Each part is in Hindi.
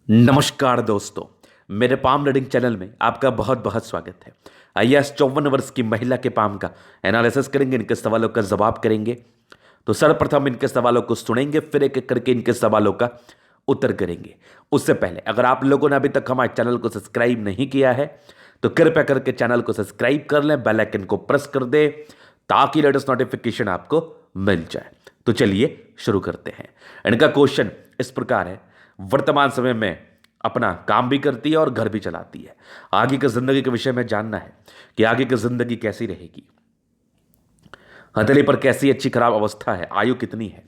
नमस्कार दोस्तों, मेरे पाम रीडिंग चैनल में आपका बहुत बहुत स्वागत है। आइए आज 54 वर्ष की महिला के पाम का एनालिसिस करेंगे, इनके सवालों का जवाब करेंगे। तो सर्वप्रथम इनके सवालों को सुनेंगे, फिर एक एक करके इनके सवालों का उत्तर करेंगे। उससे पहले अगर आप लोगों ने अभी तक हमारे चैनल को सब्सक्राइब नहीं किया है तो कृपया करके चैनल को सब्सक्राइब कर लें, बेल आइकन को प्रेस कर दे ताकि लेटेस्ट नोटिफिकेशन आपको मिल जाए। तो चलिए शुरू करते हैं। इनका क्वेश्चन इस प्रकार है, वर्तमान समय में अपना काम भी करती है और घर भी चलाती है। आगे की जिंदगी के विषय में जानना है कि आगे की जिंदगी कैसी रहेगी, हथेली पर कैसी अच्छी खराब अवस्था है, आयु कितनी है।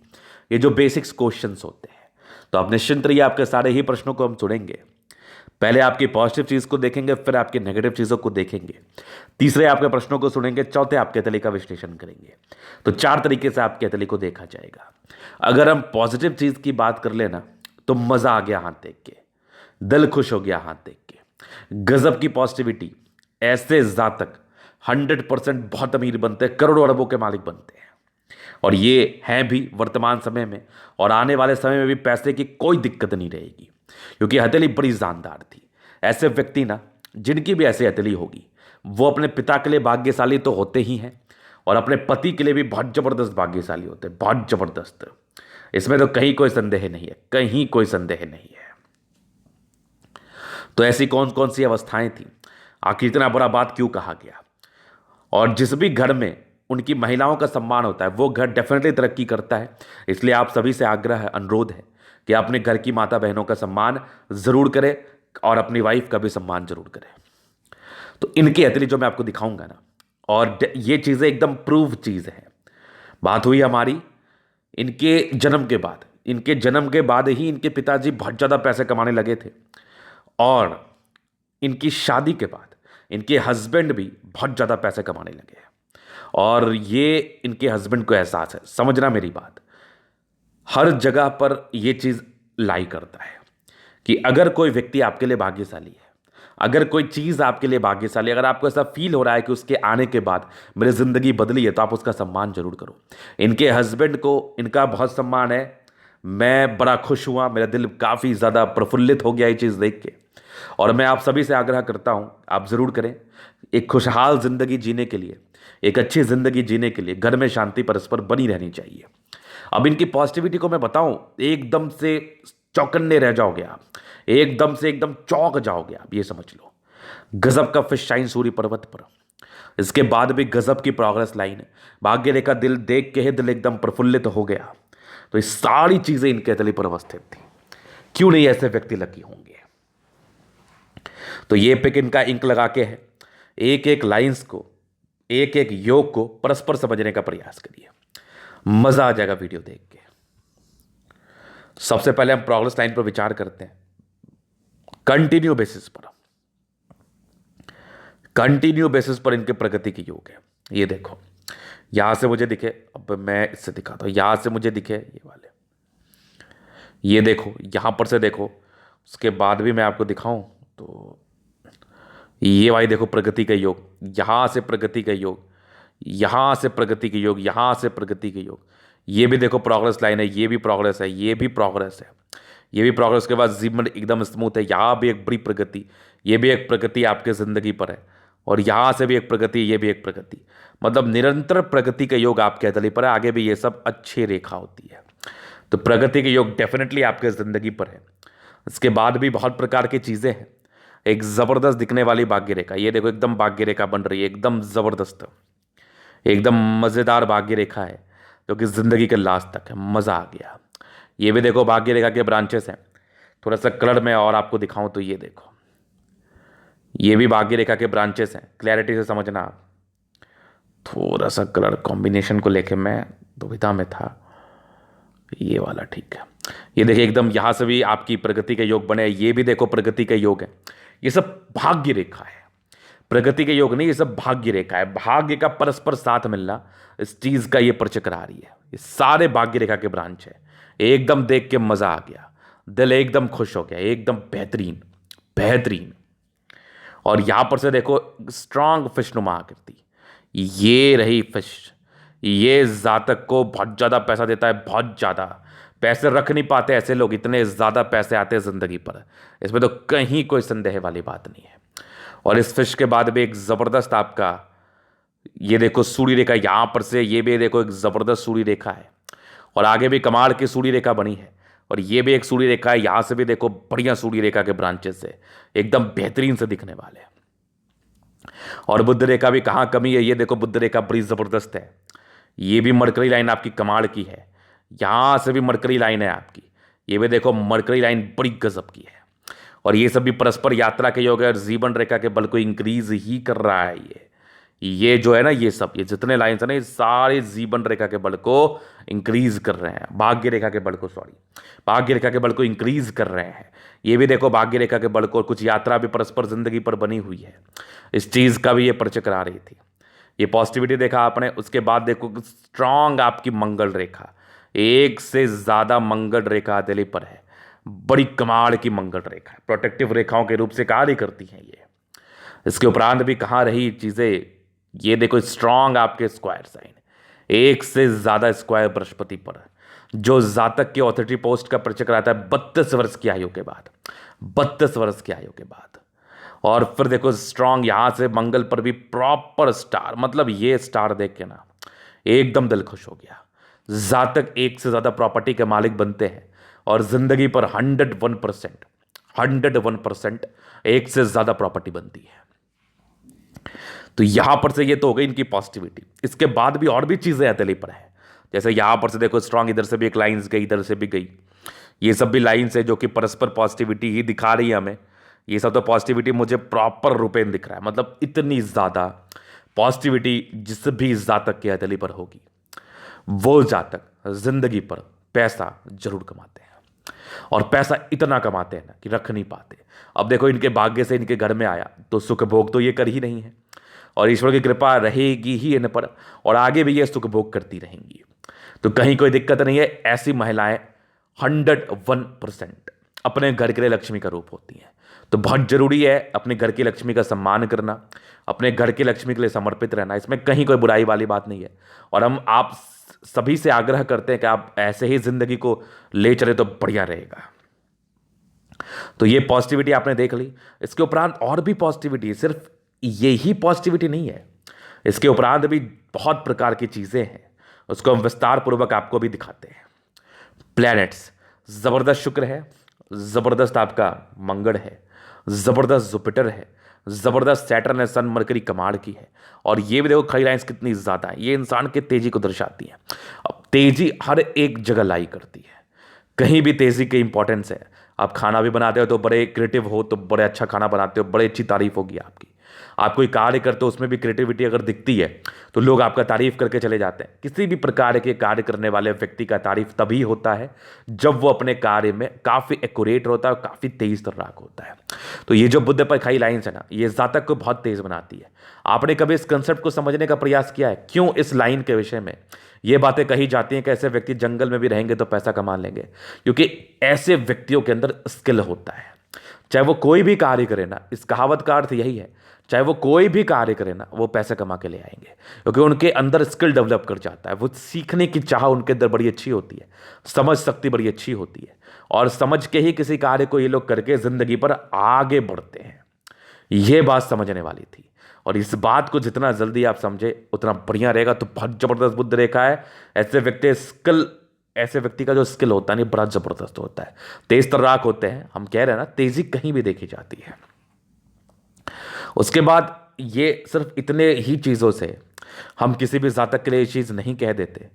ये जो बेसिक्स क्वेश्चंस होते हैं, तो आप निश्चिंत रहिए, आपके सारे ही प्रश्नों को हम सुनेंगे। पहले आपकी पॉजिटिव चीज को देखेंगे, फिर आपकी नेगेटिव चीजों को देखेंगे, तीसरे आपके प्रश्नों को सुनेंगे, चौथे आपके हथेली का विश्लेषण करेंगे। तो चार तरीके से आपके हथेली को देखा जाएगा। अगर हम पॉजिटिव चीज की बात कर लेना तो मजा आ गया हाथ देख के, दिल खुश हो गया हाथ देख के, गजब की पॉजिटिविटी। ऐसे जातक 100% बहुत अमीर बनते हैं, करोड़ों अरबों के मालिक बनते हैं। और ये हैं भी वर्तमान समय में, और आने वाले समय में भी पैसे की कोई दिक्कत नहीं रहेगी, क्योंकि हथेली बड़ी जानदार थी। ऐसे व्यक्ति ना, जिनकी भी ऐसी हथेली होगी, वो अपने पिता के लिए भाग्यशाली तो होते ही हैं, और अपने पति के लिए भी बहुत जबरदस्त भाग्यशाली होते हैं, बहुत जबरदस्त। इसमें तो कहीं कोई संदेह नहीं है, कहीं कोई संदेह नहीं है। तो ऐसी कौन कौन सी अवस्थाएं थी, आखिर इतना बुरा बात क्यों कहा गया। और जिस भी घर में उनकी महिलाओं का सम्मान होता है, वो घर डेफिनेटली तरक्की करता है। इसलिए आप सभी से आग्रह है, अनुरोध है कि अपने घर की माता बहनों का सम्मान जरूर करें और अपनी वाइफ का भी सम्मान जरूर करें। तो इनकी हथेली जो मैं आपको दिखाऊंगा ना, और ये चीज़ें एकदम प्रूव चीज़ है। बात हुई हमारी इनके जन्म के बाद। इनके जन्म के बाद ही इनके पिताजी बहुत ज़्यादा पैसे कमाने लगे थे, और इनकी शादी के बाद इनके हस्बैंड भी बहुत ज़्यादा पैसे कमाने लगे हैं। और ये इनके हस्बैंड को एहसास है, समझना मेरी बात, हर जगह पर ये चीज़ लाई करता है कि अगर कोई व्यक्ति आपके लिए भाग्यशाली है, अगर कोई चीज़ आपके लिए भाग्यशाली, अगर आपको ऐसा फील हो रहा है कि उसके आने के बाद मेरी ज़िंदगी बदली है, तो आप उसका सम्मान जरूर करो। इनके हस्बैंड को इनका बहुत सम्मान है। मैं बड़ा खुश हुआ, मेरा दिल काफ़ी ज़्यादा प्रफुल्लित हो गया ये चीज़ देख के। और मैं आप सभी से आग्रह करता हूँ, आप ज़रूर करें। एक खुशहाल ज़िंदगी जीने के लिए, एक अच्छी ज़िंदगी जीने के लिए घर में शांति परस्पर बनी रहनी चाहिए। अब इनकी पॉजिटिविटी को मैं बताऊं, एकदम से चौकन्ने रह जाओगे आप, एकदम से एकदम चौंक जाओगे आप, ये समझ लो। गजब का फिश शाइन सूर्य पर्वत पर, इसके बाद भी गजब की प्रोग्रेस लाइन है। भाग्य रेखा दिल देख के ही दिल एकदम प्रफुल्लित हो गया। तो ये सारी चीजें इनके हथेली पर अवस्थित थी। क्यों नहीं ऐसे व्यक्ति लकी होंगे। तो ये पिक इनका इंक लगा के है। एक एक लाइंस को, एक एक योग को परस्पर समझने का प्रयास करिए, मजा आ जाएगा वीडियो देख के। सबसे पहले हम प्रोग्रेस लाइन पर विचार करते हैं। कंटिन्यू बेसिस पर, कंटिन्यू बेसिस पर इनके प्रगति की योग है। ये देखो, यहां से मुझे दिखे, अब मैं इससे दिखाता हूं, यहां से मुझे दिखे ये वाले, ये देखो, यहां पर से देखो, उसके बाद भी मैं आपको दिखाऊं तो ये भाई देखो, प्रगति का योग, यहां से प्रगति का योग, यहां से प्रगति के योग, यहां से प्रगति के योग। ये भी देखो प्रोग्रेस लाइन है, ये भी प्रोग्रेस है, ये भी प्रोग्रेस है, ये भी प्रोग्रेस। के बाद जीवन एकदम स्मूथ है, यहाँ भी एक बड़ी प्रगति, ये भी एक प्रगति आपके ज़िंदगी पर है, और यहाँ से भी एक प्रगति, ये भी एक प्रगति। मतलब निरंतर प्रगति का योग आपके हथेली पर है। आगे भी ये सब अच्छी रेखा होती है। तो प्रगति के योग डेफिनेटली आपके ज़िंदगी पर है। इसके बाद भी बहुत प्रकार की चीज़ें हैं। एक ज़बरदस्त दिखने वाली भाग्य रेखा, ये देखो एकदम भाग्य रेखा बन रही है, एकदम ज़बरदस्त, एकदम मज़ेदार भाग्य रेखा है, जो कि ज़िंदगी के लास्ट तक है। मज़ा आ गया। ये भी देखो भाग्य रेखा के ब्रांचेस हैं। थोड़ा सा कलर में और आपको दिखाऊं तो ये देखो, ये भी भाग्य रेखा के ब्रांचेस हैं। क्लैरिटी से समझना आप। थोड़ा सा कलर कॉम्बिनेशन को लेके मैं दुविधा में था। ये वाला ठीक है। ये देखिए एकदम यहाँ से भी आपकी प्रगति के योग बने। ये भी देखो प्रगति के योग है। ये सब भाग्य रेखा है, प्रगति के योग नहीं, ये सब भाग्य रेखा है। भाग्य का परस्पर साथ मिलना, इस चीज का ये परिचय करा रही है। ये सारे भाग्य रेखा के ब्रांच है। एकदम देख के मजा आ गया, दिल एकदम खुश हो गया, एकदम बेहतरीन बेहतरीन। और यहां पर से देखो स्ट्रांग फिश नुमा आकृति, ये रही फिश। ये जातक को बहुत ज्यादा पैसा देता है, बहुत ज्यादा पैसे रख नहीं पाते ऐसे लोग, इतने ज़्यादा पैसे आते हैं ज़िंदगी पर, इसमें तो कहीं कोई संदेह वाली बात नहीं है। और इस फिश के बाद भी एक ज़बरदस्त आपका ये देखो सूर्य रेखा यहां पर से, ये भी देखो एक ज़बरदस्त सूर्य रेखा है, और आगे भी कमाल की सूर्य रेखा बनी है, और ये भी एक सूर्य रेखा है, यहां से भी देखो बढ़िया सूर्य रेखा के ब्रांचेस है, एकदम बेहतरीन से दिखने वाले हैं। और बुध रेखा भी कहाँ कमी है, ये देखो बुध रेखा बड़ी ज़बरदस्त है, ये भी मरकरी लाइन आपकी कमाल की है, यहां से भी मरकरी लाइन है आपकी, ये भी देखो मरकरी लाइन बड़ी गजब की है। और ये सब भी परस्पर यात्रा के योग है, और जीवन रेखा के बल को इंक्रीज ही कर रहा है। ये जो है ना, ये सब ये जितने लाइन्स है ना, ये सारे जीवन रेखा के बल को इंक्रीज कर रहे हैं, भाग्य रेखा के बल को, सॉरी, भाग्य रेखा के बल को इंक्रीज कर रहे हैं। ये भी देखो भाग्य रेखा के बल को, कुछ यात्रा भी परस्पर जिंदगी पर बनी हुई है, इस चीज का भी ये परिचय करा रही थी। ये पॉजिटिविटी देखा आपने, उसके बाद देखो स्ट्रांग आपकी मंगल रेखा, एक से ज्यादा मंगल रेखा दिल्ली पर है, बड़ी कमाल की मंगल रेखा है, प्रोटेक्टिव रेखाओं के रूप से कार्य करती हैं ये। इसके उपरांत भी कहाँ रही चीजें, ये देखो स्ट्रांग आपके स्क्वायर साइन, एक से ज्यादा स्क्वायर बृहस्पति पर, जो जातक के ऑथोरिटी पोस्ट का परिचय कराता है 32 वर्ष की आयु के बाद, 32 वर्ष की आयु के बाद। और फिर देखो स्ट्रांग यहां से मंगल पर भी प्रॉपर स्टार, मतलब ये स्टार देख के ना एकदम दिल खुश हो गया। जातक एक से ज्यादा प्रॉपर्टी के मालिक बनते हैं, और जिंदगी पर 101%, 101% एक से ज्यादा प्रॉपर्टी बनती है। तो यहां पर से ये तो हो गई इनकी पॉजिटिविटी। इसके बाद भी और भी चीजें हथेली पर है, जैसे यहां पर से देखो स्ट्रांग, इधर से भी एक लाइंस गई, इधर से भी गई, ये सब भी लाइंस है जो कि परस्पर पॉजिटिविटी ही दिखा रही है हमें। ये सब तो पॉजिटिविटी मुझे प्रॉपर रूपेण दिख रहा है, मतलब इतनी ज्यादा पॉजिटिविटी जिस भी जातक के हथेली पर होगी, वो जातक जिंदगी पर पैसा जरूर कमाते हैं, और पैसा इतना कमाते हैं ना कि रख नहीं पाते। अब देखो इनके भाग्य से इनके घर में आया, तो सुख भोग तो ये कर ही नहीं है, और ईश्वर की कृपा रहेगी ही इन पर, और आगे भी ये सुख भोग करती रहेंगी, तो कहीं कोई दिक्कत नहीं है। ऐसी महिलाएं 101% अपने घर के लिए लक्ष्मी का रूप होती हैं। तो बहुत जरूरी है अपने घर की लक्ष्मी का सम्मान करना, अपने घर की लक्ष्मी के लिए समर्पित रहना, इसमें कहीं कोई बुराई वाली बात नहीं है। और हम आप सभी से आग्रह करते हैं कि आप ऐसे ही जिंदगी को ले चले तो बढ़िया रहेगा। तो ये पॉजिटिविटी आपने देख ली। इसके उपरांत और भी पॉजिटिविटी, सिर्फ यही पॉजिटिविटी नहीं है, इसके उपरांत भी बहुत प्रकार की चीजें हैं, उसको हम विस्तार पूर्वक आपको भी दिखाते हैं। प्लैनेट्स, जबरदस्त शुक्र है, जबरदस्त आपका मंगल है, जबरदस्त जुपिटर है, जबरदस्त सैटर्न है, सन मरकरी कमाल की है। और ये भी देखो खड़ी लाइंस कितनी ज्यादा है, ये इंसान के तेजी को दर्शाती है। अब तेजी हर एक जगह लाई करती है, कहीं भी तेजी की इंपॉर्टेंस है। आप खाना भी बनाते हो तो बड़े क्रिएटिव हो, तो बड़े अच्छा खाना बनाते हो, बड़ी अच्छी तारीफ होगी आपकी। आप कोई कार्य करते हो, उसमें भी क्रिएटिविटी अगर दिखती है तो लोग आपका तारीफ करके चले जाते हैं। किसी भी प्रकार के कार्य करने वाले व्यक्ति का तारीफ तभी होता है जब वो अपने कार्य में काफी एक्यूरेट होता है और काफी तेज तर्राक होता है। तो ये जो बुद्ध पर खाई लाइन्स है ना, ये जातक को बहुत तेज बनाती है। आपने कभी इस कंसेप्ट को समझने का प्रयास किया है, क्यों इस लाइन के विषय में ये बातें कही जाती हैं कि ऐसे व्यक्ति जंगल में भी रहेंगे तो पैसा कमा लेंगे? क्योंकि ऐसे व्यक्तियों के अंदर स्किल होता है, चाहे वो कोई भी कार्य करे ना, इस कहावत का अर्थ यही है, चाहे वो कोई भी कार्य करे ना, वो पैसे कमा के ले आएंगे, क्योंकि उनके अंदर स्किल डेवलप कर जाता है। वो सीखने की चाह उनके अंदर बड़ी अच्छी होती है, समझ शक्ति बड़ी अच्छी होती है, और समझ के ही किसी कार्य को ये लोग करके जिंदगी पर आगे बढ़ते हैं। ये बात समझने वाली थी, और इस बात को जितना जल्दी आप समझे उतना बढ़िया रहेगा। तो बहुत जबरदस्त बुद्ध रेखा है। ऐसे व्यक्ति का जो स्किल होता है नहीं, बड़ा जबरदस्त होता है, तेज तर्राक होते हैं। हम कह रहे हैं ना, तेजी कहीं भी देखी जाती है। उसके बाद ये सिर्फ इतने ही चीजों से हम किसी भी जातक के लिए ये चीज नहीं कह देते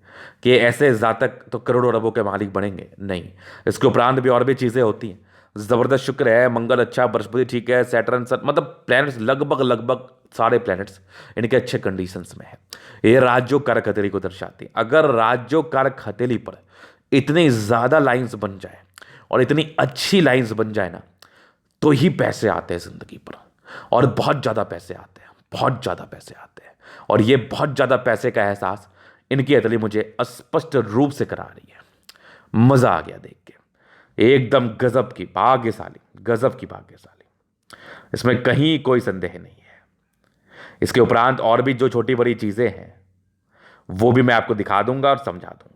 कि ऐसे जातक तो करोड़ों अरबों के मालिक बनेंगे, नहीं। इसके उपरांत भी और भी चीजें होती हैं। जबरदस्त शुक्र है, मंगल अच्छा, बृहस्पति ठीक है, सैटर्न सन, मतलब प्लैनेट्स लगभग सारे प्लैनेट्स इनके अच्छे कंडीशंस में है। ये राजयोग कारक हथेली को दर्शाती है। अगर राजयोग कारक हथेली पर इतनी ज्यादा लाइंस बन जाए और इतनी अच्छी लाइंस बन जाए ना, तो ही पैसे आते हैं जिंदगी पर, और बहुत ज्यादा पैसे आते हैं, बहुत ज्यादा पैसे आते हैं। और ये बहुत ज्यादा पैसे का एहसास इनकी हथेली मुझे स्पष्ट रूप से करा रही है। मजा आ गया देख के, एकदम गजब की भाग्यशाली, गजब की भाग्यशाली, इसमें कहीं कोई संदेह नहीं है। इसके उपरांत और भी जो छोटी बड़ी चीजें हैं वो भी मैं आपको दिखा दूंगा और समझा दूंगा।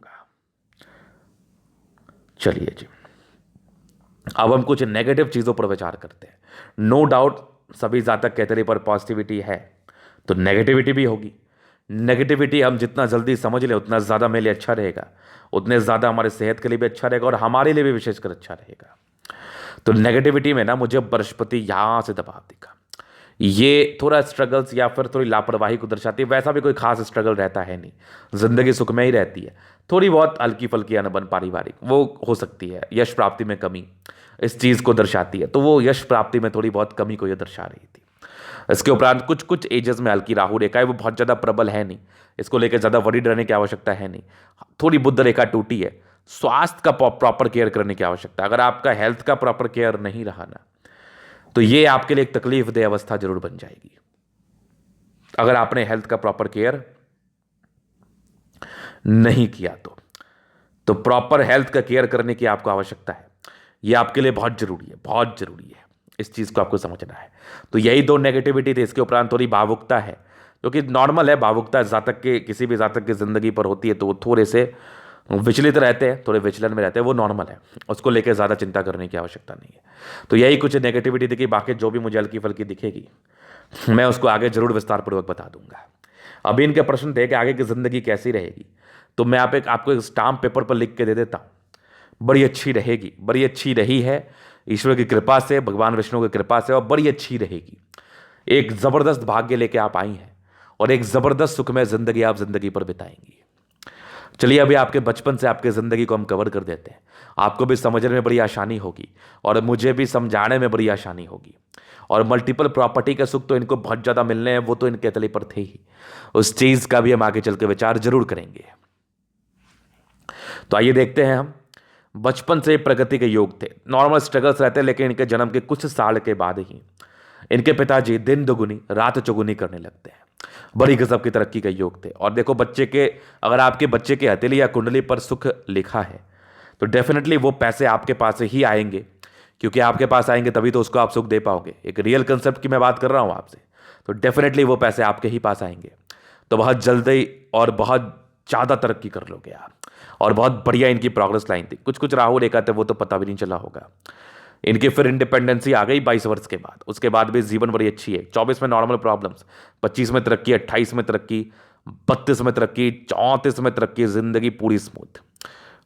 चलिए जी, अब हम कुछ नेगेटिव चीज़ों पर विचार करते हैं। नो डाउट सभी जातक कहते पर पॉजिटिविटी है तो नेगेटिविटी भी होगी। नेगेटिविटी हम जितना जल्दी समझ लें उतना ज़्यादा मेरे लिए अच्छा रहेगा, उतने ज़्यादा हमारे सेहत के लिए भी अच्छा रहेगा और हमारे लिए भी विशेषकर अच्छा रहेगा। तो नेगेटिविटी में ना मुझे बृहस्पति यहाँ से दबाव दिखा, ये थोड़ा स्ट्रगल्स या फिर थोड़ी लापरवाही को दर्शाती है। वैसा भी कोई खास स्ट्रगल रहता है नहीं, जिंदगी सुखमय ही रहती है। थोड़ी बहुत हल्की फल्की अनबन पारिवारिक वो हो सकती है, यश प्राप्ति में कमी इस चीज़ को दर्शाती है, तो वो यश प्राप्ति में थोड़ी बहुत कमी को ये दर्शा रही थी। इसके उपरांत कुछ कुछ एजेस में हल्की राहु रेखा है, वो बहुत ज़्यादा प्रबल है नहीं, इसको लेकर ज़्यादा वरीड रहने की आवश्यकता है नहीं। थोड़ी बुध रेखा टूटी है, स्वास्थ्य का प्रॉपर केयर करने की आवश्यकता है। अगर आपका हेल्थ का प्रॉपर केयर नहीं रहा ना तो ये आपके लिए एक तकलीफदेह अवस्था जरूर बन जाएगी। अगर आपने हेल्थ का प्रॉपर केयर नहीं किया तो प्रॉपर हेल्थ का केयर करने की आपको आवश्यकता है, ये आपके लिए बहुत जरूरी है, बहुत जरूरी है। इस चीज को आपको समझना है। तो यही दो नेगेटिविटी थी। इसके उपरांत थोड़ी भावुकता है, जो कि नॉर्मल है। भावुकता जातक के किसी भी जातक की जिंदगी पर होती है, तो वो थोड़े से विचलित रहते हैं, थोड़े विचलन में रहते हैं, वो नॉर्मल है, उसको लेकर ज़्यादा चिंता करने की आवश्यकता नहीं है। तो यही कुछ नेगेटिविटी दिखी, बाकी जो भी मुझे हल्की फल्की दिखेगी मैं उसको आगे जरूर विस्तारपूर्वक बता दूंगा। अभी इनके प्रश्न थे कि आगे की ज़िंदगी कैसी रहेगी, तो मैं आपको एक स्टाम्प पेपर पर लिख के दे देता हूँ। बड़ी अच्छी रहेगी, बड़ी अच्छी रही है ईश्वर की कृपा से, भगवान विष्णु की कृपा से, और बड़ी अच्छी रहेगी। एक ज़बरदस्त भाग्य लेके आप आई हैं और एक ज़बरदस्त सुखमय ज़िंदगी आप ज़िंदगी पर बिताएंगी। चलिए अभी आपके बचपन से आपके ज़िंदगी को हम कवर कर देते हैं। आपको भी समझने में बड़ी आसानी होगी और मुझे भी समझाने में बड़ी आसानी होगी। और मल्टीपल प्रॉपर्टी का सुख तो इनको बहुत ज़्यादा मिलने हैं, वो तो इनके तले पर थे ही। उस चीज़ का भी हम आगे चल के विचार जरूर करेंगे। तो आइए देखते हैं हम। बचपन से प्रगति के योग थे, नॉर्मल स्ट्रगल्स रहते हैं, लेकिन इनके जन्म के कुछ साल के बाद ही इनके पिताजी दिन दुगुनी रात चौगुनी करने लगते हैं। बड़ी गजब की तरक्की का योग थे। और देखो बच्चे के, अगर आपके बच्चे के हथेली या कुंडली पर सुख लिखा है तो डेफिनेटली वो पैसे आपके पास ही आएंगे, क्योंकि आपके पास आएंगे तभी तो उसको आप सुख दे पाओगे। एक रियल कंसेप्ट की मैं बात कर रहा हूं आपसे, तो डेफिनेटली वो पैसे आपके ही पास आएंगे। तो बहुत जल्दी और बहुत ज़्यादा तरक्की कर लोगे आप। और बहुत बढ़िया इनकी प्रोग्रेस लाइन थी। कुछ कुछ राहु रेखा थे, वो तो पता भी नहीं चला होगा। इनकी फिर इंडिपेंडेंसी आ गई 22 वर्ष के बाद। उसके बाद भी जीवन बड़ी अच्छी है। 24 में नॉर्मल प्रॉब्लम्स, 25 में तरक्की, 28 में तरक्की, 32 में तरक्की, 34 में तरक्की, जिंदगी पूरी स्मूथ।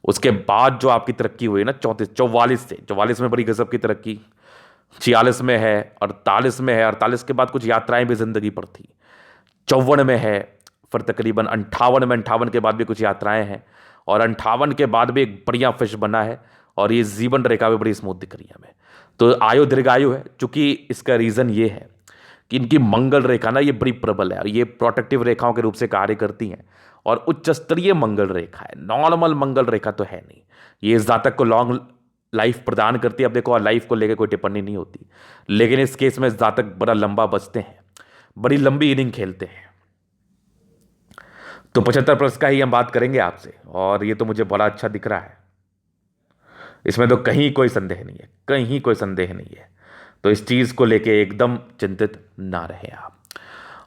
उसके बाद जो आपकी तरक्की हुई ना 44 से 44 में बड़ी गजब की तरक्की, 46 में है, 48 में है, 48 के बाद कुछ यात्राएं भी जिंदगी पर थी, 54 में है, फिर तकरीबन 58 में, 58 के बाद भी कुछ यात्राएं हैं, और 58 के बाद भी एक बढ़िया फिश बना है। और ये जीवन रेखा भी बड़ी स्मूथ दिख रही है हमें। तो आयु दीर्घायु है, चूंकि इसका रीजन ये है कि इनकी मंगल रेखा ना ये बड़ी प्रबल है और ये प्रोटेक्टिव रेखाओं के रूप से कार्य करती हैं। और उच्च स्तरीय मंगल रेखा है, नॉर्मल मंगल रेखा तो है नहीं। ये इस जातक को लॉन्ग लाइफ प्रदान करती है। अब देखो, लाइफ को लेकर कोई टिप्पणी नहीं होती, लेकिन इस केस में जातक बड़ा लंबा बचते हैं, बड़ी लंबी इनिंग खेलते हैं। तो 75+ का ही हम बात करेंगे आपसे, और ये तो मुझे बड़ा अच्छा दिख रहा है। इसमें तो कहीं कोई संदेह नहीं है, कहीं कोई संदेह नहीं है। तो इस चीज को लेके एकदम चिंतित ना रहे आप।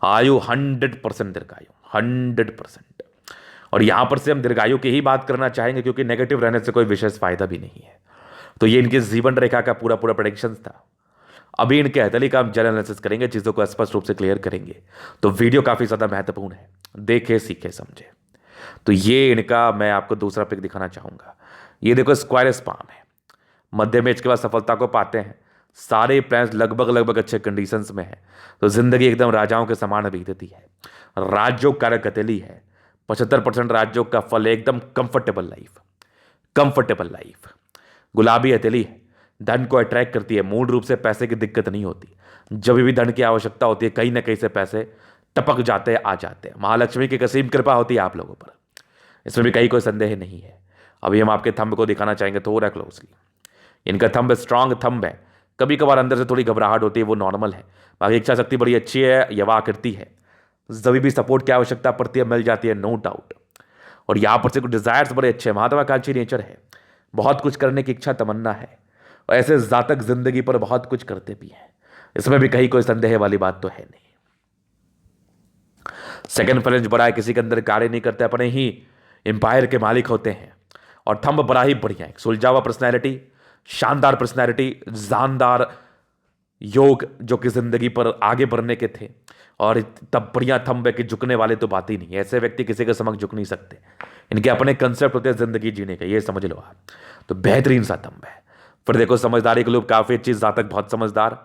आयु 100% दीर्घायु, 100%। और यहां पर से हम दीर्घायु की ही बात करना चाहेंगे, क्योंकि नेगेटिव रहने से कोई विशेष फायदा भी नहीं है। तो ये इनके जीवन रेखा का पूरा पूरा प्रेडिक्शन था। अभी इनके हथेली का हम जल एनालिसिस करेंगे, चीज़ों को स्पष्ट रूप से क्लियर करेंगे। तो वीडियो काफ़ी ज़्यादा महत्वपूर्ण है, देखे सीखे समझे। तो ये इनका मैं आपको दूसरा पिक दिखाना चाहूँगा। ये देखो स्क्वायर स्पाम है, मध्य में इसके बाद सफलता को पाते हैं। सारे प्लान्स लगभग लगभग अच्छे कंडीशंस में है। तो जिंदगी एकदम राजाओं के समान बीतती है। राजयोग कारक हथेली है, 75% राजयोग का फल, एकदम कंफर्टेबल लाइफ, कंफर्टेबल लाइफ। गुलाबी हथेली है, धन को अट्रैक्ट करती है, मूल रूप से पैसे की दिक्कत नहीं होती। जब भी धन की आवश्यकता होती है कहीं ना कहीं से पैसे टपक जाते हैं, आ जाते हैं। महालक्ष्मी की कसीम कृपा होती है आप लोगों पर, इसमें भी कहीं कोई संदेह नहीं है। अभी हम आपके थंब को दिखाना चाहेंगे थोड़ा क्लोजली। इनका थंब स्ट्रांग थंब है, कभी कभार अंदर से थोड़ी घबराहट होती है, वो नॉर्मल है। बाकी इच्छा शक्ति बड़ी अच्छी है, यवा आकृति है, जब भी सपोर्ट की आवश्यकता पड़ती है मिल जाती है, नो डाउट। और यहाँ पर से कुछ डिजायर्स बड़े अच्छे हैं, महात्वाकांक्षी नेचर है, बहुत कुछ करने की इच्छा तमन्ना है। और ऐसे जातक जिंदगी पर बहुत कुछ करते भी हैं, इसमें भी कहीं कोई संदेह वाली बात तो है नहीं। सेकंड फ्लेंज बड़ा है, किसी के अंदर कार्य नहीं करते, अपने ही एम्पायर के मालिक होते हैं। और थंब बड़ा ही बढ़िया है, सुलझा हुआ पर्सनैलिटी, शानदार पर्सनैलिटी, जानदार योग जो कि जिंदगी पर आगे बढ़ने के थे, और तब बढ़िया थंब है कि झुकने वाले तो बात ही नहीं है। ऐसे व्यक्ति किसी के समक्ष झुक नहीं सकते, इनके अपने कंसेप्ट होते हैं जिंदगी जीने के, ये समझ लो आप। तो बेहतरीन सा थंब है। फिर देखो समझदारी के लोग काफी अच्छी, जातक बहुत समझदार,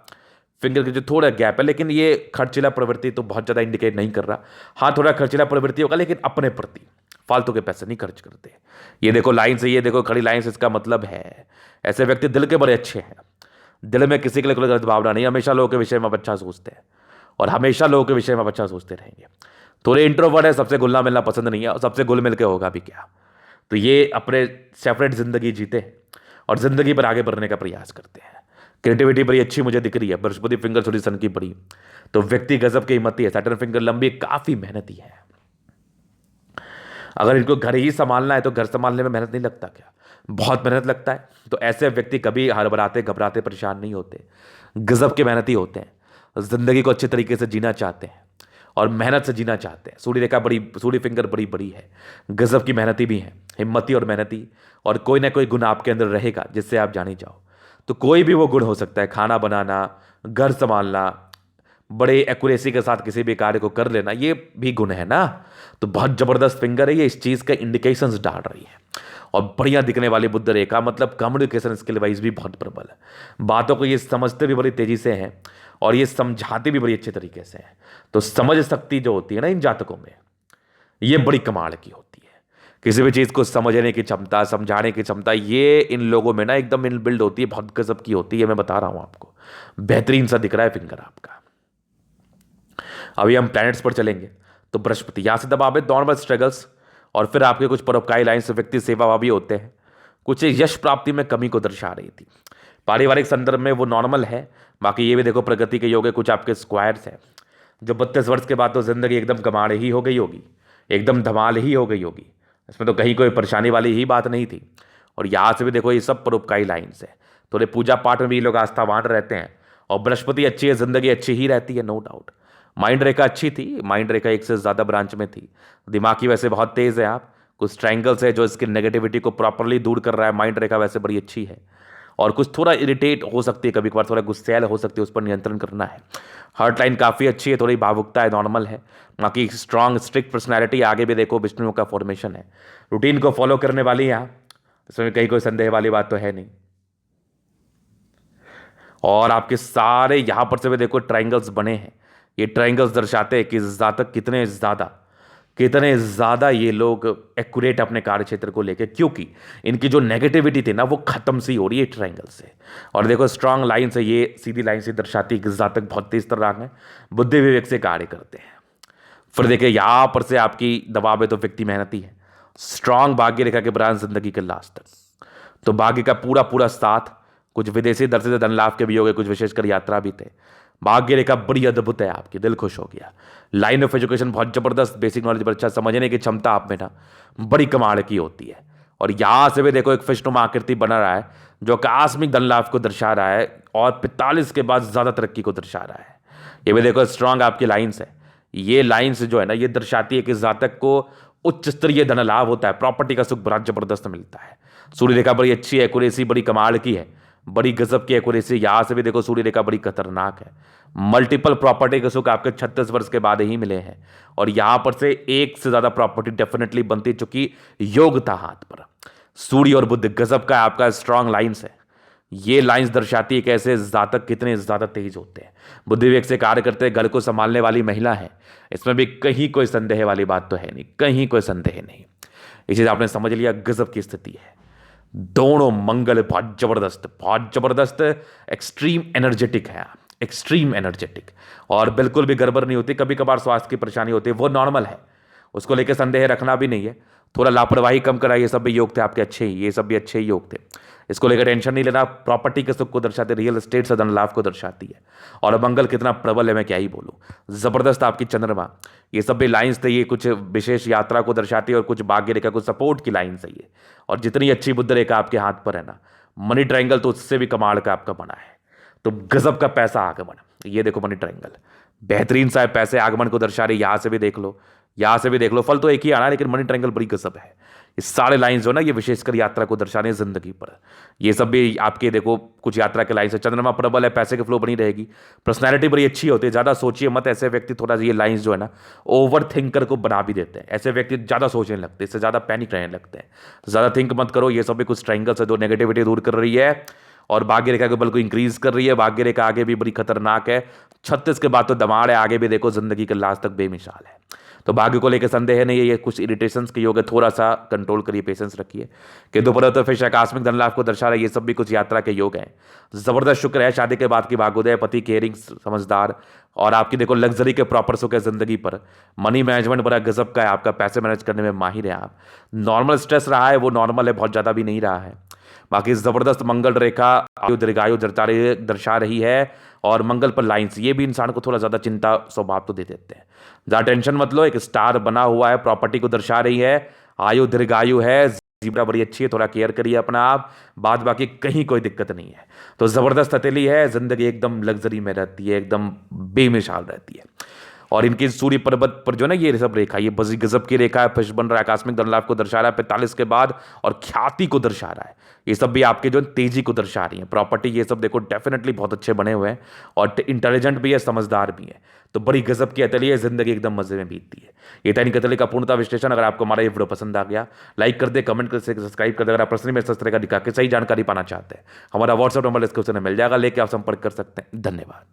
फिंगर के जो थोड़ा गैप है, लेकिन ये खर्चीला प्रवृत्ति तो बहुत ज्यादा इंडिकेट नहीं कर रहा। हाँ थोड़ा खर्चीला प्रवृत्ति होगा, लेकिन अपने प्रति फालतू के पैसे नहीं खर्च करते। ये देखो लाइन से, ये देखो खड़ी लाइन से, इसका मतलब है ऐसे व्यक्ति दिल के बड़े अच्छे हैं, दिल में किसी के लिए कोई गलत भावना नहीं, हमेशा लोगों के विषय में अच्छा सोचते हैं और हमेशा लोगों के विषय में अच्छा सोचते रहेंगे। थोड़े इंट्रोवर्ट है, सबसे घुलना मिलना पसंद नहीं है, और सबसे घुल मिल के होगा भी क्या। तो ये अपने सेपरेट जिंदगी जीते हैं और जिंदगी पर आगे बढ़ने का प्रयास करते हैं। क्रिएटिविटी बड़ी अच्छी मुझे दिख रही है, बृहस्पति फिंगर थोड़ी सन की बड़ी, तो व्यक्ति गजब की हिम्मती है। सैटर्न फिंगर लंबी, काफी मेहनती है। अगर इनको घर ही संभालना है तो घर संभालने में मेहनत नहीं लगता क्या, बहुत मेहनत लगता है। तो ऐसे व्यक्ति कभी हड़बड़ाते घबराते परेशान नहीं होते, गजब के मेहनती होते हैं, जिंदगी को अच्छे तरीके से जीना चाहते हैं और मेहनत से जीना चाहते हैं। सूर्य रेखा बड़ी, सूर्य फिंगर बड़ी बड़ी है, गजब की मेहनती भी है, हिम्मती और मेहनती, और कोई ना कोई गुण आपके अंदर रहेगा जिससे आप जाने जाओ। तो कोई भी वो गुण हो सकता है, खाना बनाना, घर संभालना, बड़े एक्यूरेसी के साथ किसी भी कार्य को कर लेना, ये भी गुण है ना। तो बहुत जबरदस्त फिंगर है ये, इस चीज का इंडिकेशंस डाल रही है। और बढ़िया दिखने वाली बुध रेखा, मतलब कम्युनिकेशन स्किल वाइज भी बहुत प्रबल है, बातों को ये समझते भी बड़ी तेजी से हैं और ये समझाते भी बड़ी अच्छे तरीके से हैं। तो समझ शक्ति जो होती है ना इन जातकों में, ये बड़ी कमाल की होती है। किसी भी चीज को समझने की क्षमता, समझाने की क्षमता, ये इन लोगों में ना एकदम इन बिल्ड होती है, बहुत गजब की होती है। मैं बता रहा हूं आपको, बेहतरीन सा दिख रहा है फिंगर आपका। अभी हम प्लैनेट्स पर चलेंगे। तो बृहस्पति यहां से दबावे नॉर्मल स्ट्रगल्स, और फिर आपके कुछ परोपकारी लाइन से व्यक्ति सेवाभावी होते हैं, कुछ यश प्राप्ति में कमी को दर्शा रही थी। पारिवारिक संदर्भ में वो नॉर्मल है। बाकी ये भी देखो प्रगति के योग है, कुछ आपके स्क्वायर्स हैं जो 32 वर्ष के बाद तो जिंदगी एकदम कमाल ही हो गई होगी, एकदम धमाल ही हो गई होगी, इसमें तो कहीं कोई परेशानी वाली ही बात नहीं थी। और यहाँ से भी देखो ये सब परोपकारी लाइन से, थोड़े पूजा पाठ में भी लोग आस्थावान रहते हैं, और बृहस्पति अच्छी है, जिंदगी अच्छी ही रहती है, नो डाउट। माइंड रेखा अच्छी थी, माइंड रेखा एक से ज़्यादा ब्रांच में थी, दिमाग की वैसे बहुत तेज़ है आप, कुछ ट्रायंगल्स है जो इसकी नेगेटिविटी को प्रॉपरली दूर कर रहा है। माइंड रेखा वैसे बड़ी अच्छी है, और कुछ थोड़ा इरिटेट हो सकती है कभी कभार, थोड़ा गुस्सैल हो सकती है, उस पर नियंत्रण करना है। हार्ट लाइन काफ़ी अच्छी है, थोड़ी भावुकता है, नॉर्मल है। बाकी स्ट्रांग स्ट्रिक्ट पर्सनैलिटी, आगे भी देखो विष्णु का फॉर्मेशन है, रूटीन को फॉलो करने वाली है आप, इसमें कहीं कोई संदेह वाली बात तो है नहीं। और आपके सारे यहां पर से भी देखो ट्रायंगल्स बने हैं, ये ट्रायंगल्स दर्शाते हैं कि जातक कितने ज़्यादा ये लोग एक्यूरेट अपने कार्य क्षेत्र को लेकर, क्योंकि इनकी जो नेगेटिविटी थी ना वो खत्म सी हो रही है ट्रायंगल से। और देखो स्ट्रांग लाइन से, ये सीधी लाइन से दर्शाती है कि जातक बहुत तेज तरह है, बुद्धि विवेक से कार्य करते हैं। फिर देखिए यहाँ पर से आपकी दबाव है तो व्यक्ति मेहनती है, स्ट्रांग भाग्य रेखा के ब्रांच जिंदगी के लास्ट तक, तो भाग्य का पूरा पूरा साथ, कुछ विदेशी दर से धन लाभ के भी हो गए, कुछ विशेषकर यात्रा भी थे। भाग्य रेखा बड़ी अद्भुत है आपकी, दिल खुश हो गया। लाइन ऑफ एजुकेशन बहुत जबरदस्त, बेसिक नॉलेज पर अच्छा, समझने की क्षमता आप में ना बड़ी कमाल की होती है। और यहां से भी देखो एक फिशनुमा आकृति बना रहा है जो आकस्मिक धन लाभ को दर्शा रहा है, और 45 के बाद ज्यादा तरक्की को दर्शा रहा है। ये भी देखो स्ट्रांग आपकी लाइन्स है, ये लाइन्स जो है ना ये दर्शाती है कि जातक को उच्च स्तरीय धन लाभ होता है, प्रॉपर्टी का सुख बड़ा जबरदस्त मिलता है। सूर्य रेखा बड़ी अच्छी है, एक्यूरेसी बड़ी कमाल की है, बड़ी गजब की एक्यूरेसी। यहां से भी देखो सूर्य रेखा बड़ी खतरनाक है, मल्टीपल प्रॉपर्टी के सुख आपके 36 वर्ष के बाद ही मिले हैं, और यहां पर से एक से ज्यादा प्रॉपर्टी डेफिनेटली बनती, चुकी योग था हाथ पर। सूर्य और बुध गजब का आपका स्ट्रांग लाइन्स है, ये लाइंस दर्शाती है कैसे जातक कितने ज्यादा तेज होते हैं, बुद्धि विवेक से कार्य करते हैं, घर को संभालने वाली महिला है, इसमें भी कहीं कोई संदेह वाली बात तो है नहीं, कहीं कोई संदेह नहीं। ये चीज आपने समझ लिया, गजब की स्थिति है। दोनों मंगल बहुत जबरदस्त एक्सट्रीम एनर्जेटिक है, एक्सट्रीम एनर्जेटिक, और बिल्कुल भी गड़बड़ नहीं होती। कभी कभार स्वास्थ्य की परेशानी होती है, वो नॉर्मल है, उसको लेकर संदेह रखना भी नहीं है। थोड़ा लापरवाही कम करा, ये सब भी योग थे आपके अच्छे ही, ये सब भी अच्छे ही योग थे, इसको लेकर टेंशन नहीं लेना। प्रॉपर्टी के सुख को दर्शाते, रियल एस्टेट से धन लाभ को दर्शाती है, और मंगल कितना प्रबल है मैं क्या ही बोलूं, जबरदस्त आपकी चंद्रमा। ये सब भी लाइंस थे, ये कुछ विशेष यात्रा को दर्शाती है, और कुछ भाग्य रेखा, कुछ सपोर्ट की लाइन्स है ये। और जितनी अच्छी बुध रेखा आपके हाथ पर है ना, मनी ट्रायंगल तो उससे भी कमाल का आपका बना है, तो गजब का पैसा आगमन। ये देखो मनी ट्रायंगल बेहतरीन सा है, पैसे आगमन को दर्शा रही, यहां से भी देख लो, यहां से भी देख लो, फल तो एक ही आना है, लेकिन मनी ट्रायंगल बड़ी गजब है। ये सारे लाइंस जो है ना, ये विशेषकर यात्रा को दर्शा रहे हैं जिंदगी पर। ये सब भी आपके देखो कुछ यात्रा के लाइंस है। चंद्रमा प्रबल है, पैसे के फ्लो बनी रहेगी, पर्सनैलिटी बड़ी अच्छी होती है, ज़्यादा सोचिए मत। ऐसे व्यक्ति थोड़ा ये लाइंस जो है ना ओवर थिंकर को बना भी देते हैं। ऐसे व्यक्ति ज़्यादा सोचने लगते हैं, इससे ज़्यादा पैनिक रहने लगते हैं। ज़्यादा थिंक मत करो। ये सब भी कुछ ट्रायंगल्स है जो नेगेटिविटी दूर कर रही है और भाग्य रेखा के बल को इंक्रीज कर रही है। भाग्य रेखा आगे भी बड़ी खतरनाक है। 36 के बाद तो दमाड़ है, आगे भी देखो जिंदगी के लास्ट तक बेमिसाल है। तो भाग्य को लेकर संदेह नहीं है। ये कुछ इरिटेशंस के योग है, थोड़ा सा कंट्रोल करिए, पेशेंस रखिए। केतु पर तो फिर आकस्मिक धन लाभ को दर्शा रहा है। ये सब भी कुछ यात्रा के योग हैं। जबरदस्त शुक्र है, शादी के बाद की भाग्योदय, पति केयरिंग, समझदार, और आपकी देखो लग्जरी के प्रॉपर्स हो गए जिंदगी पर। मनी मैनेजमेंट बड़ा गजब का है आपका, पैसे मैनेज करने में माहिर है आप। नॉर्मल स्ट्रेस रहा है, वो नॉर्मल है, बहुत ज़्यादा भी नहीं रहा है। बाकी जबरदस्त मंगल रेखा आयु दीर्घायु दर्शा रही है। और मंगल पर लाइंस ये भी इंसान को थोड़ा ज्यादा चिंता स्वभाव तो दे देते हैं। ज्यादा टेंशन मत लो, एक स्टार बना हुआ है, प्रॉपर्टी को दर्शा रही है, आयु दीर्घायु है, जीब्रा बड़ी अच्छी है, थोड़ा केयर करिए अपना आप। बाद बाकी कहीं कोई दिक्कत नहीं है। तो जबरदस्त हथेली है, जिंदगी एकदम लग्जरी में रहती है, एकदम बेमिसाल रहती है। और इनकी सूर्य पर्वत पर जो है ना ये सब रेखा, ये बजी गजब की रेखा है, फिश बन रहा है, आकस्मिक धन लाभ को दर्शा रहा है 45 के बाद, और ख्याति को दर्शा रहा है। ये सब भी आपके जो तेजी को दर्शा रही है। प्रॉपर्टी ये सब देखो डेफिनेटली बहुत अच्छे बने हुए हैं, और इंटेलिजेंट भी है, समझदार भी है। तो बड़ी गजब की अतली है, जिंदगी एकदम मजे में बीतती है। ये दैनिक अतली का पूर्णता विश्लेषण। अगर आपको हमारा ये वीडियो पसंद आ गया, लाइक कर दे, कमेंट कर, सब्सक्राइब कर दे। अगर आप पर्सनली मेरे इस तरह का दिखा के सही जानकारी पाना चाहते हैं, हमारा व्हाट्सएप नंबर डिस्क्रिप्शन में मिल जाएगा, लेके आप संपर्क कर सकते हैं। धन्यवाद।